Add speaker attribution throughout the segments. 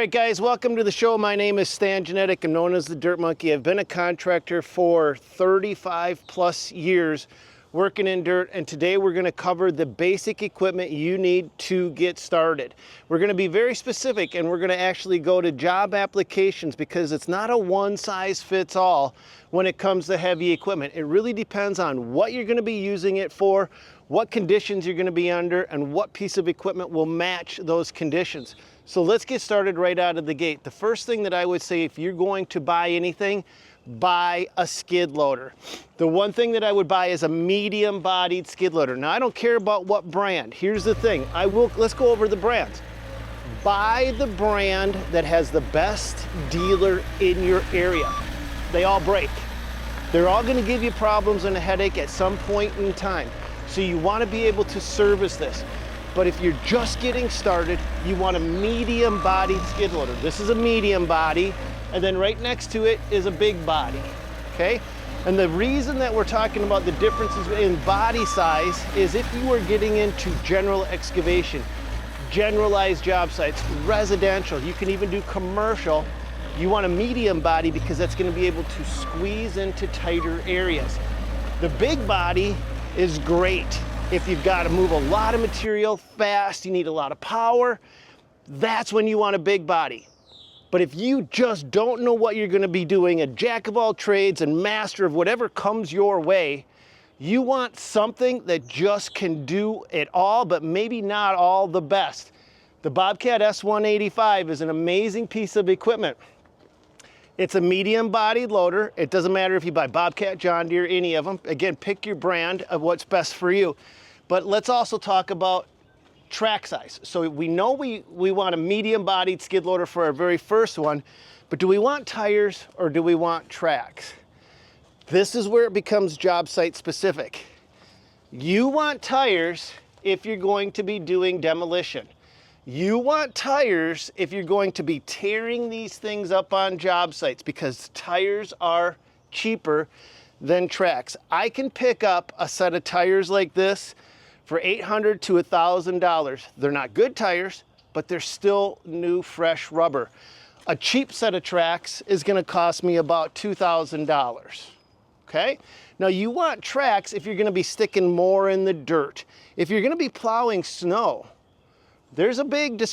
Speaker 1: right, guys, welcome to the show. My name is Stan Genetic. I'm known as the Dirt Monkey. I've been a contractor for 35 plus years working in dirt, and today we're going to cover the basic equipment you need to get started. We're going to be very specific, and we're going to actually go to job applications because it's not a one size fits all when it comes to heavy equipment. It really depends on what you're going to be using it for, what conditions you're going to be under, and what piece of equipment will match those conditions. So let's get started right out of the gate. The first thing that I would say, if you're going to buy anything, buy a skid loader. The one thing that I would buy is a medium-bodied skid loader. Now, I don't care about what brand. Here's the thing. Let's go over the brands. Buy the brand that has the best dealer in your area. They all break. They're all going to give you problems and a headache at some point in time. So you want to be able to service this. But if you're just getting started, you want a medium-bodied skid loader. This is a medium body, and then right next to it is a big body, okay? And the reason that we're talking about the differences in body size is if you are getting into general excavation, generalized job sites, residential, you can even do commercial, you want a medium body because that's going to be able to squeeze into tighter areas. The big body is great if you've got to move a lot of material fast, you need a lot of power, that's when you want a big body. But if you just don't know what you're going to be doing, a jack of all trades and master of whatever comes your way, you want something that just can do it all, but maybe not all the best. The Bobcat S185 is an amazing piece of equipment. It's a medium-bodied loader. It doesn't matter if you buy Bobcat, John Deere, any of them. Again, pick your brand of what's best for you. But let's also talk about track size. So we know we want a medium-bodied skid loader for our very first one, but do we want tires or do we want tracks? This is where it becomes job site specific. You want tires if you're going to be doing demolition. You want tires if you're going to be tearing these things up on job sites because tires are cheaper than tracks. I can pick up a set of tires like this for $800 to $1,000. They're not good tires, but they're still new, fresh rubber. A cheap set of tracks is going to cost me about $2,000. Okay? Now you want tracks if you're going to be sticking more in the dirt. If you're going to be plowing snow, there's a big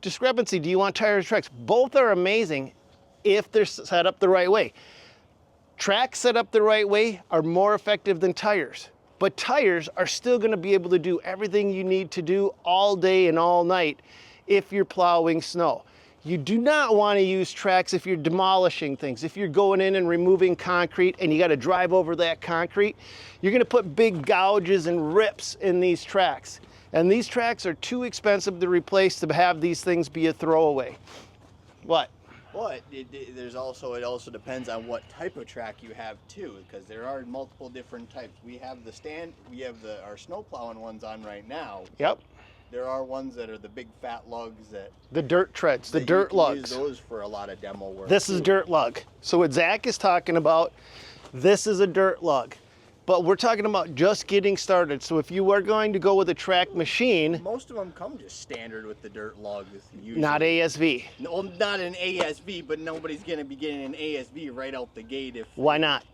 Speaker 1: discrepancy. Do you want tires or tracks? Both are amazing if they're set up the right way. Tracks set up the right way are more effective than tires. But tires are still going to be able to do everything you need to do all day and all night if you're plowing snow. You do not want to use tracks if you're demolishing things. If you're going in and removing concrete and you got to drive over that concrete, you're going to put big gouges and rips in these tracks. And these tracks are too expensive to replace to have these things be a throwaway. What?
Speaker 2: But it also depends on what type of track you have too, because there are multiple different types. We have our snow plowing ones on right now.
Speaker 1: Yep.
Speaker 2: There are ones that are the big fat lugs
Speaker 1: the dirt treads, the dirt lugs.
Speaker 2: Use those for a lot of demo work.
Speaker 1: This is a dirt lug. So what Zach is talking about, this is a dirt lug. But we're talking about just getting started. So if you are going to go with a track machine,
Speaker 2: most of them come just standard with the dirt lug. Usually.
Speaker 1: Not ASV.
Speaker 2: No, not an ASV, but nobody's going to be getting an ASV right out the gate.
Speaker 1: Why not?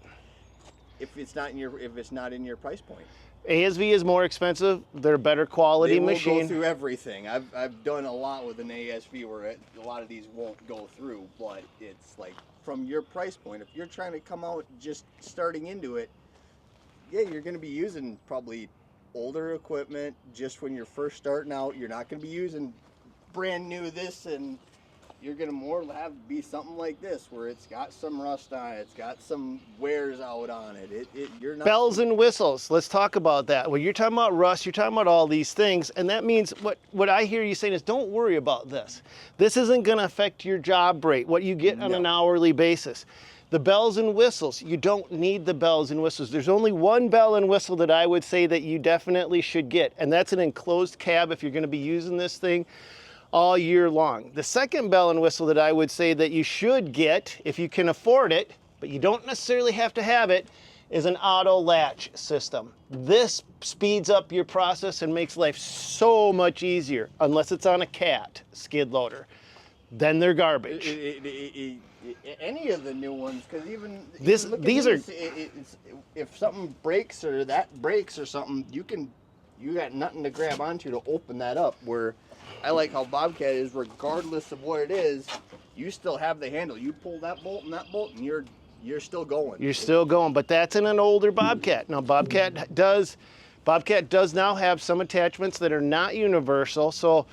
Speaker 2: If it's not in your price point.
Speaker 1: ASV is more expensive. They're better quality machine.
Speaker 2: They will go through everything. I've done a lot with an ASV where a lot of these won't go through, but it's like from your price point. If you're trying to come out just starting into it, yeah, you're going to be using probably older equipment just when you're first starting out. You're not going to be using brand new this, and you're going to more be something like this where it's got some rust on it, it's got some wears out on it. You're not
Speaker 1: bells and whistles. Let's talk about that. When you're talking about rust, you're talking about all these things, and that means what I hear you saying is don't worry about this. This isn't going to affect your job rate, what you get on an hourly basis. The bells and whistles, you don't need the bells and whistles. There's only one bell and whistle that I would say that you definitely should get, and that's an enclosed cab if you're going to be using this thing all year long. The second bell and whistle that I would say that you should get if you can afford it, but you don't necessarily have to have it, is an auto latch system. This speeds up your process and makes life so much easier, unless it's on a CAT skid loader. then they're garbage.
Speaker 2: Any of the new ones, because
Speaker 1: These
Speaker 2: look at
Speaker 1: are
Speaker 2: if something breaks or that breaks or something, you got nothing to grab onto to open that up. Where I like how Bobcat is, regardless of what it is, you still have the handle. You pull that bolt, and you're still going.
Speaker 1: You're still going, but that's in an older Bobcat. Now Bobcat does now have some attachments that are not universal, so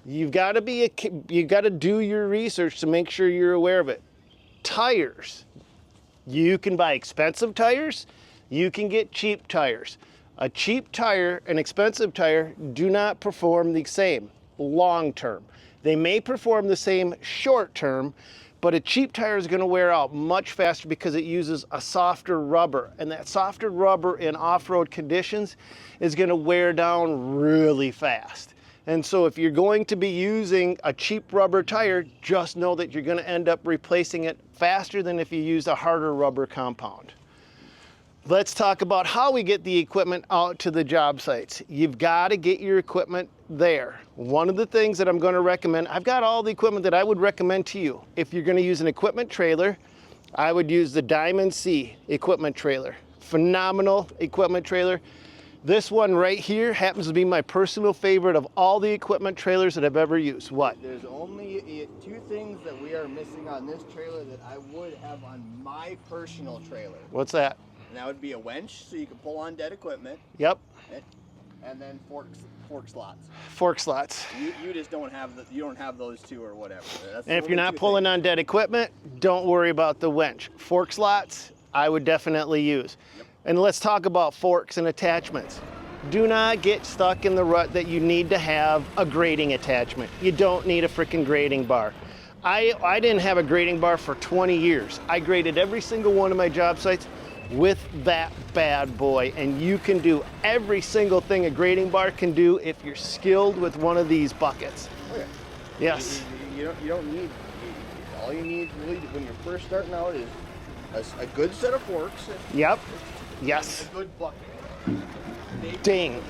Speaker 1: you've got to do your research to make sure you're aware of it. Tires. You can buy expensive tires, you can get cheap tires. A cheap tire and expensive tire do not perform the same long term. They may perform the same short term, but a cheap tire is going to wear out much faster because it uses a softer rubber, and that softer rubber in off-road conditions is going to wear down really fast. And so if you're going to be using a cheap rubber tire, just know that you're going to end up replacing it faster than if you used a harder rubber compound. Let's talk about how we get the equipment out to the job sites. You've got to get your equipment there. One of the things that I'm going to recommend, I've got all the equipment that I would recommend to you. If you're going to use an equipment trailer, I would use the Diamond C equipment trailer. Phenomenal equipment trailer. This one right here happens to be my personal favorite of all the equipment trailers that I've ever used. What?
Speaker 2: There's only two things that we are missing on this trailer that I would have on my personal trailer.
Speaker 1: What's that?
Speaker 2: And that would be a winch, so you can pull on dead equipment.
Speaker 1: Yep.
Speaker 2: And then fork slots.
Speaker 1: Fork slots.
Speaker 2: You just don't have those two or whatever. That's
Speaker 1: and if you're not pulling on dead equipment, don't worry about the winch. Fork slots, I would definitely use.
Speaker 2: Yep.
Speaker 1: And let's talk about forks and attachments. Do not get stuck in the rut that you need to have a grading attachment. You don't need a freaking grading bar. I didn't have a grading bar for 20 years. I graded every single one of my job sites with that bad boy, and you can do every single thing a grading bar can do if you're skilled with one of these buckets.
Speaker 2: Okay.
Speaker 1: Yes.
Speaker 2: You don't need, all you need really when you're first starting out is a good set of forks.
Speaker 1: Yep. Yes.
Speaker 2: A good bucket.
Speaker 1: Ding.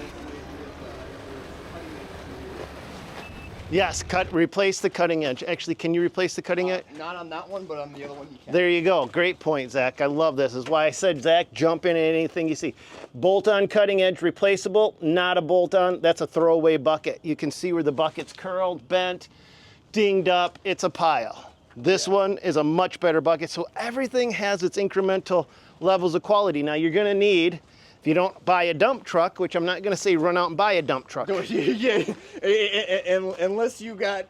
Speaker 1: Yes, replace the cutting edge. Actually, can you replace the cutting edge?
Speaker 2: Not on that one, but on the other one you can.
Speaker 1: There you go. Great point, Zach. I love this. This is why I said, Zach, jump in at anything you see. Bolt-on cutting edge replaceable, not a bolt-on. That's a throwaway bucket. You can see where the bucket's curled, bent, dinged up. It's a pile. This one is a much better bucket. So everything has its incremental levels of quality. Now you're going to need, if you don't buy a dump truck, which I'm not going to say run out and buy a dump truck.
Speaker 2: Yeah, unless you got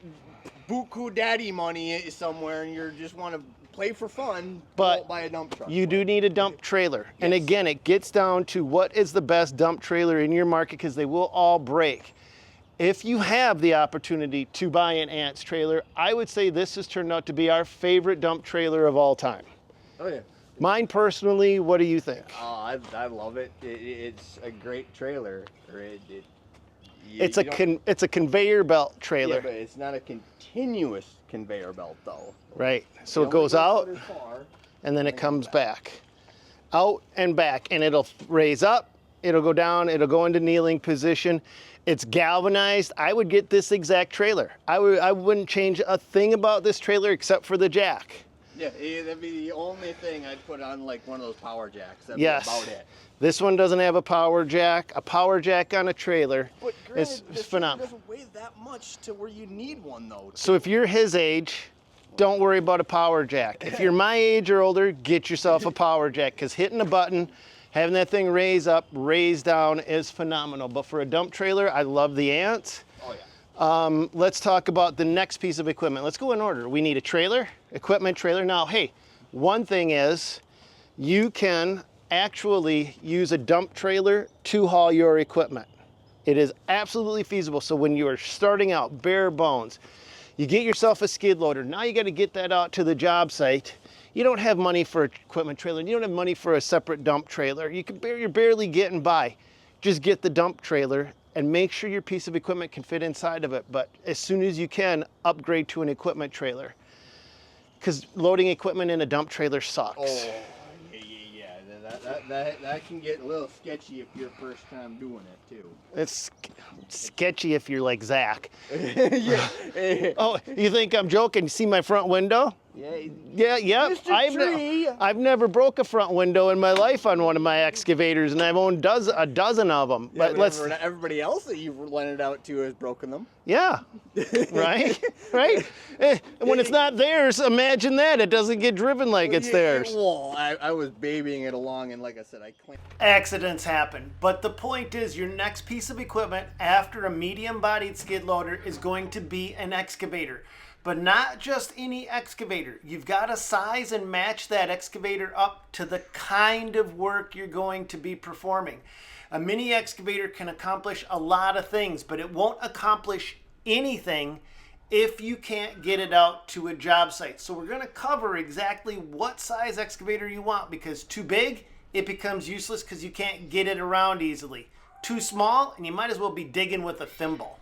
Speaker 2: buku daddy money somewhere and you just want to play for fun,
Speaker 1: but
Speaker 2: don't buy a dump truck.
Speaker 1: You do need a dump trailer.
Speaker 2: Yes.
Speaker 1: And again, it gets down to what is the best dump trailer in your market, because they will all break. If you have the opportunity to buy an Ants trailer, I would say this has turned out to be our favorite dump trailer of all time.
Speaker 2: Oh yeah.
Speaker 1: Mine personally, what do you think?
Speaker 2: Oh, I love it. It's a great trailer.
Speaker 1: It's a conveyor belt trailer.
Speaker 2: Yeah, but it's not a continuous conveyor belt though.
Speaker 1: Right. So it goes out and then it comes back. Out and back, and it'll raise up, it'll go down, it'll go into kneeling position. It's galvanized. I would get this exact trailer. I wouldn't change a thing about this trailer except for the jack.
Speaker 2: Yeah, that'd be the only thing I'd put on like one of those power jacks. That'd
Speaker 1: Yes.
Speaker 2: be about it.
Speaker 1: This one doesn't have a power jack. A power jack on a trailer
Speaker 2: But
Speaker 1: is
Speaker 2: granted, this
Speaker 1: phenomenal.
Speaker 2: doesn't weigh that much to where you need one though.
Speaker 1: So if you're his age, don't worry about a power jack. If you're my age or older, get yourself a power jack, because hitting a button, having that thing raise up, raise down is phenomenal. But for a dump trailer, I love the Ants.
Speaker 2: Oh yeah.
Speaker 1: Let's talk about the next piece of equipment. Let's go in order. We need a trailer, equipment trailer. Now, hey, one thing is you can actually use a dump trailer to haul your equipment. It is absolutely feasible. So when you are starting out, bare bones, you get yourself a skid loader. Now you got to get that out to the job site. You don't have money for an equipment trailer. You don't have money for a separate dump trailer. You're barely getting by. Just get the dump trailer and make sure your piece of equipment can fit inside of it. But as soon as you can, upgrade to an equipment trailer, because loading equipment in a dump trailer sucks.
Speaker 2: Oh, yeah. that can get a little sketchy if you're first time doing it too.
Speaker 1: It's sketchy if you're like Zach.
Speaker 2: Yeah.
Speaker 1: Oh, you think I'm joking? You see my front window?
Speaker 2: Yeah.
Speaker 1: Yeah.
Speaker 2: Mr.
Speaker 1: I've never broke a front window in my life on one of my excavators, and I've owned a dozen of them.
Speaker 2: Yeah, but everybody else that you've lent it out to has broken them.
Speaker 1: Yeah, right, right. And when it's not theirs, imagine that it doesn't get driven like it's theirs.
Speaker 2: Well, I was babying it along, and like I said, I claimed.
Speaker 1: Accidents happen, but the point is your next piece of equipment after a medium-bodied skid loader is going to be an excavator. But not just any excavator. You've got to size and match that excavator up to the kind of work you're going to be performing. A mini excavator can accomplish a lot of things, but it won't accomplish anything if you can't get it out to a job site. So we're going to cover exactly what size excavator you want, because too big, it becomes useless because you can't get it around easily. Too small, and you might as well be digging with a thimble.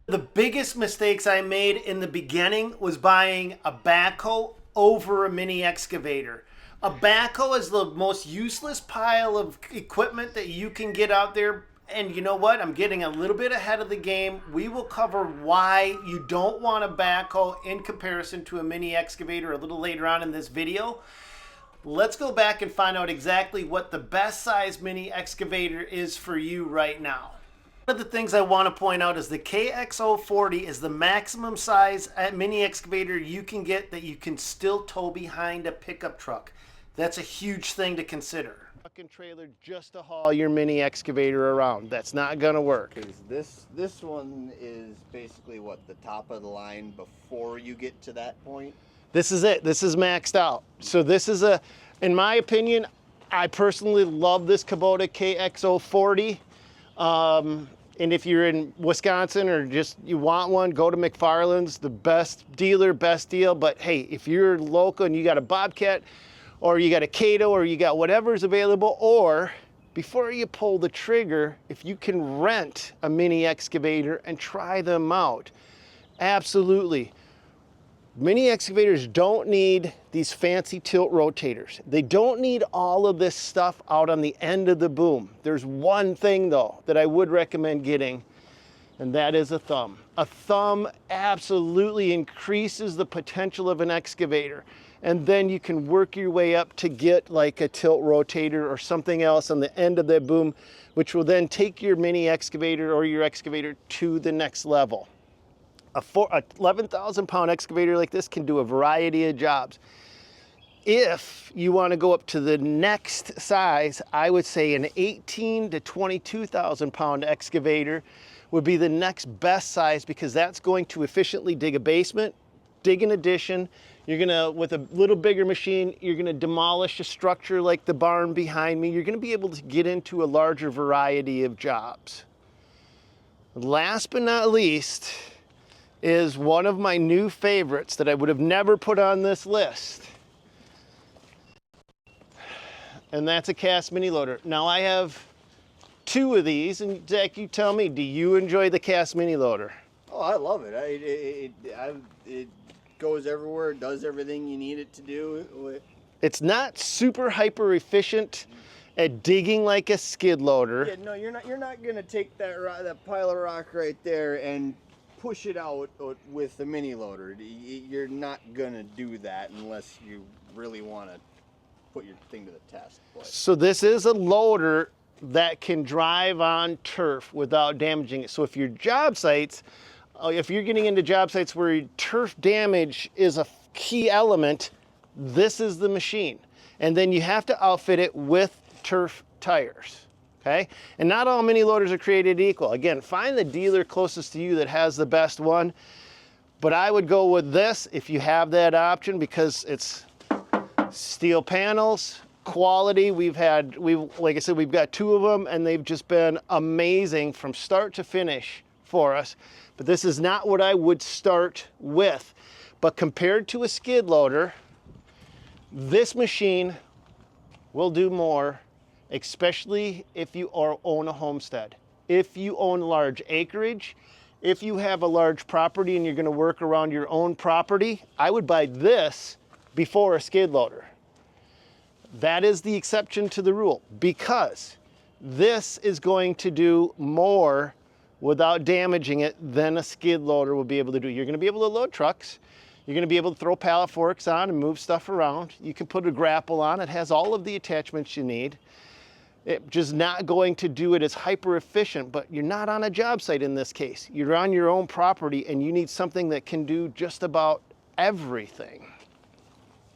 Speaker 1: The biggest mistakes I made in the beginning was buying a backhoe over a mini excavator. A backhoe is the most useless pile of equipment that you can get out there. And you know what? I'm getting a little bit ahead of the game. We will cover why you don't want a backhoe in comparison to a mini excavator a little later on in this video. Let's go back and find out exactly what the best size mini excavator is for you right now. One of the things I want to point out is the KX040 is the maximum size mini excavator you can get that you can still tow behind a pickup truck. That's a huge thing to consider. Fucking trailer just to haul your mini excavator around. That's not gonna work.
Speaker 2: This one is basically what, the top of the line before you get to that point?
Speaker 1: This is it. This is maxed out. So this is in my opinion, I personally love this Kubota KX040. And if you're in Wisconsin or just you want one, go to McFarland's, the best dealer, best deal. But hey, if you're local and you got a Bobcat or you got a Kato or you got whatever's available, or before you pull the trigger, if you can rent a mini excavator and try them out, absolutely. Mini excavators don't need these fancy tilt rotators. They don't need all of this stuff out on the end of the boom. There's one thing though that I would recommend getting, and that is a thumb. A thumb absolutely increases the potential of an excavator. And then you can work your way up to get like a tilt rotator or something else on the end of the boom, which will then take your mini excavator or your excavator to the next level. A 11,000 pound excavator like this can do a variety of jobs. If you want to go up to the next size, I would say an 18 to 22,000 pound excavator would be the next best size, because that's going to efficiently dig a basement, dig an addition. You're gonna, with a little bigger machine, you're gonna demolish a structure like the barn behind me. You're gonna be able to get into a larger variety of jobs. Last but not least, is one of my new favorites that I would have never put on this list. And that's a Cass mini loader. Now I have two of these, and Zach, you tell me, do you enjoy the Cass mini loader?
Speaker 2: Oh, I love it. It goes everywhere, does everything you need it to do.
Speaker 1: It's not super hyper efficient at digging like a skid loader.
Speaker 2: Yeah, no, you're not gonna take that pile of rock right there and push it out with the mini loader. You're not gonna do that unless you really want to put your thing to the test.
Speaker 1: So this is a loader that can drive on turf without damaging it. So if your job sites, if you're getting into job sites where turf damage is a key element, this is the machine. And then you have to outfit it with turf tires. Okay? And not all mini loaders are created equal. Again, find the dealer closest to you that has the best one. But I would go with this if you have that option, because it's steel panels, quality. Like I said, we've got two of them, and they've just been amazing from start to finish for us. But this is not what I would start with. But compared to a skid loader, this machine will do more, especially if you own a homestead. If you own large acreage, if you have a large property and you're gonna work around your own property, I would buy this before a skid loader. That is the exception to the rule, because this is going to do more without damaging it than a skid loader will be able to do. You're going to be able to load trucks. You're going to be able to throw pallet forks on and move stuff around. You can put a grapple on. It has all of the attachments you need. It's just not going to do it as hyper efficient, but you're not on a job site in this case. You're on your own property and you need something that can do just about everything.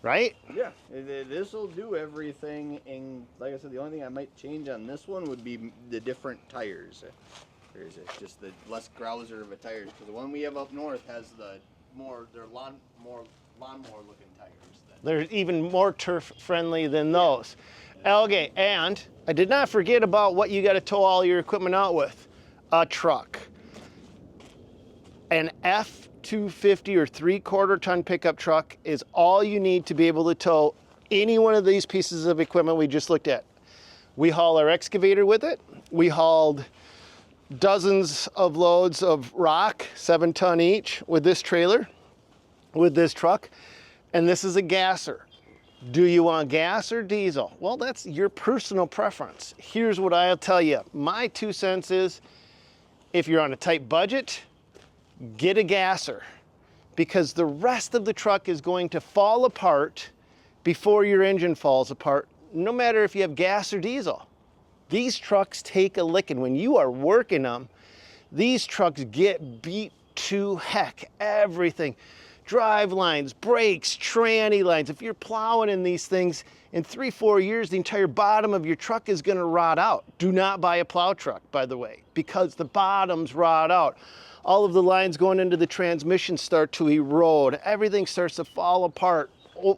Speaker 1: Right?
Speaker 2: Yeah, this will do everything. And like I said, the only thing I might change on this one would be the different tires. Or is it just the less grouser of a tires? Because the one we have up north has they're lawnmower looking tires.
Speaker 1: They're even more turf friendly than those. Okay, and I did not forget about what you got to tow all your equipment out with. A truck. An F-250 or 3/4 ton pickup truck is all you need to be able to tow any one of these pieces of equipment we just looked at. We haul our excavator with it. We hauled dozens of loads of rock, 7 ton each, with this trailer, with this truck, and this is a gasser. Do you want gas or diesel? Well, that's your personal preference. Here's what I'll tell you. My 2 cents is, if you're on a tight budget, get a gasser, because the rest of the truck is going to fall apart before your engine falls apart, no matter if you have gas or diesel. These trucks take a licking. When you are working them, these trucks get beat to heck. Everything. Drive lines, brakes, tranny lines. If you're plowing in these things, in 3-4 years, the entire bottom of your truck is gonna rot out. Do not buy a plow truck, by the way, because the bottoms rot out. All of the lines going into the transmission start to erode. Everything starts to fall apart.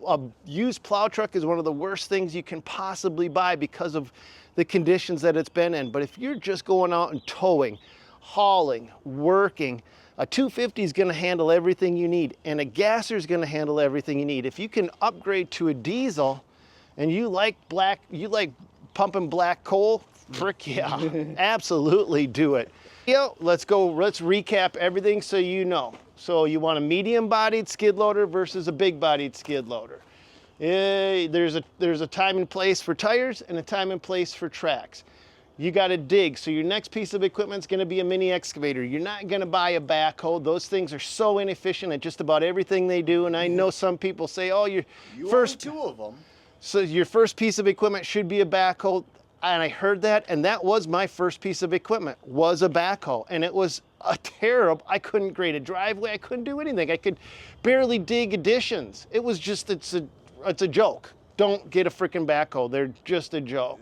Speaker 1: A used plow truck is one of the worst things you can possibly buy because of the conditions that it's been in. But if you're just going out and towing, hauling, working, a 250 is going to handle everything you need, and a gasser is going to handle everything you need. If you can upgrade to a diesel, and you like pumping black coal, frick yeah, absolutely do it. Let's recap everything so you know. So you want a medium-bodied skid loader versus a big-bodied skid loader. There's a time and place for tires and a time and place for tracks. You got to dig. So your next piece of equipment is going to be a mini excavator. You're not going to buy a backhoe. Those things are so inefficient at just about everything they do. And I know some people say, oh, you first
Speaker 2: own 2 of them.
Speaker 1: So your first piece of equipment should be a backhoe. And I heard that, and that was my first piece of equipment, was a backhoe. And it was a terrible, I couldn't grade a driveway, I couldn't do anything. I could barely dig additions. It was just, it's a joke. Don't get a freaking backhoe, they're just a joke.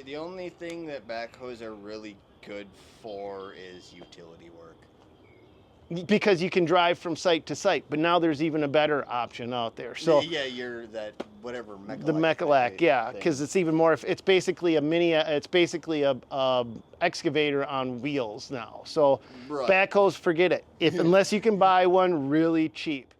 Speaker 2: The only thing that backhoes are really good for is utility work.
Speaker 1: Because you can drive from site to site, but now there's even a better option out there. So
Speaker 2: yeah, you're that whatever Mechalak.
Speaker 1: The Mechalak, yeah, because it's even more. It's basically a mini. It's basically a excavator on wheels now. So right. Backhoes, forget it. Unless you can buy one really cheap.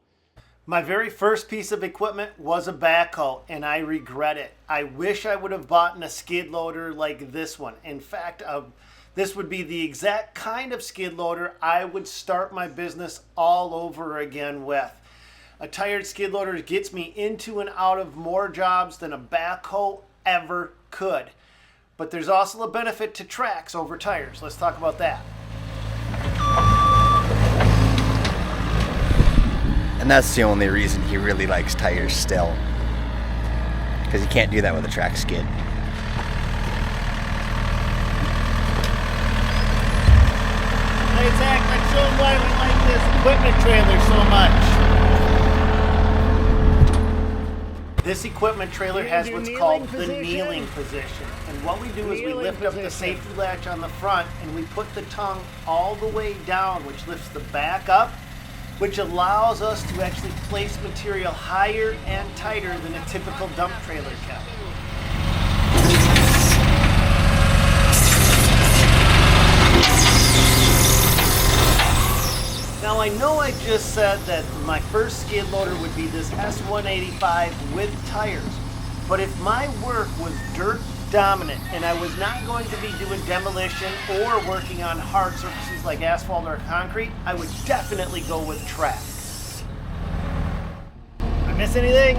Speaker 1: My very first piece of equipment was a backhoe, and I regret it. I wish I would have bought a skid loader like this one. In fact, this would be the exact kind of skid loader I would start my business all over again with. A tired skid loader gets me into and out of more jobs than a backhoe ever could. But there's also a benefit to tracks over tires. Let's talk about that.
Speaker 2: And that's the only reason he really likes tires still. Because he can't do that with a track skid.
Speaker 1: Hey Zach, let's show them why we like this equipment trailer so much. This equipment trailer has what's called the kneeling position. And what we do is we lift up the safety latch on the front and we put the tongue all the way down, which lifts the back up, which allows us to actually place material higher and tighter than a typical dump trailer can. Now I know I just said that my first skid loader would be this S185 with tires, but if my work was dirt dominant and I was not going to be doing demolition or working on hard surfaces like asphalt or concrete, I would definitely go with tracks. I miss anything?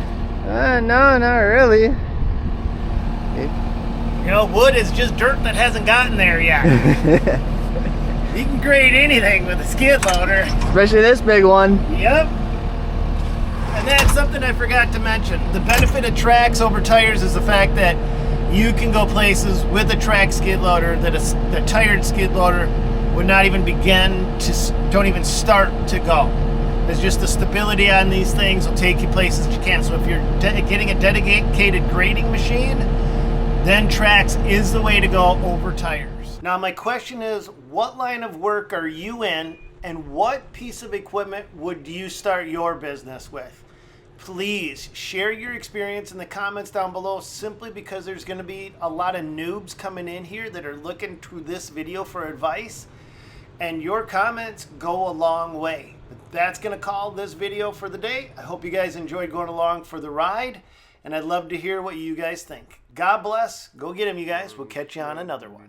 Speaker 2: No, not really.
Speaker 1: You know, wood is just dirt that hasn't gotten there yet. You can grade anything with a skid loader.
Speaker 3: Especially this big one.
Speaker 1: Yep. And that's something I forgot to mention. The benefit of tracks over tires is the fact that you can go places with a track skid loader that the tired skid loader would not even don't even start to go. There's just the stability on these things will take you places that you can't. So if you're getting a dedicated grading machine, then tracks is the way to go over tires. Now my question is, what line of work are you in, and what piece of equipment would you start your business with? Please share your experience in the comments down below, simply because there's going to be a lot of noobs coming in here that are looking to this video for advice, and your comments go a long way. But that's going to call this video for the day. I hope you guys enjoyed going along for the ride, and I'd love to hear what you guys think. God bless. Go get him, you guys. We'll catch you on another one.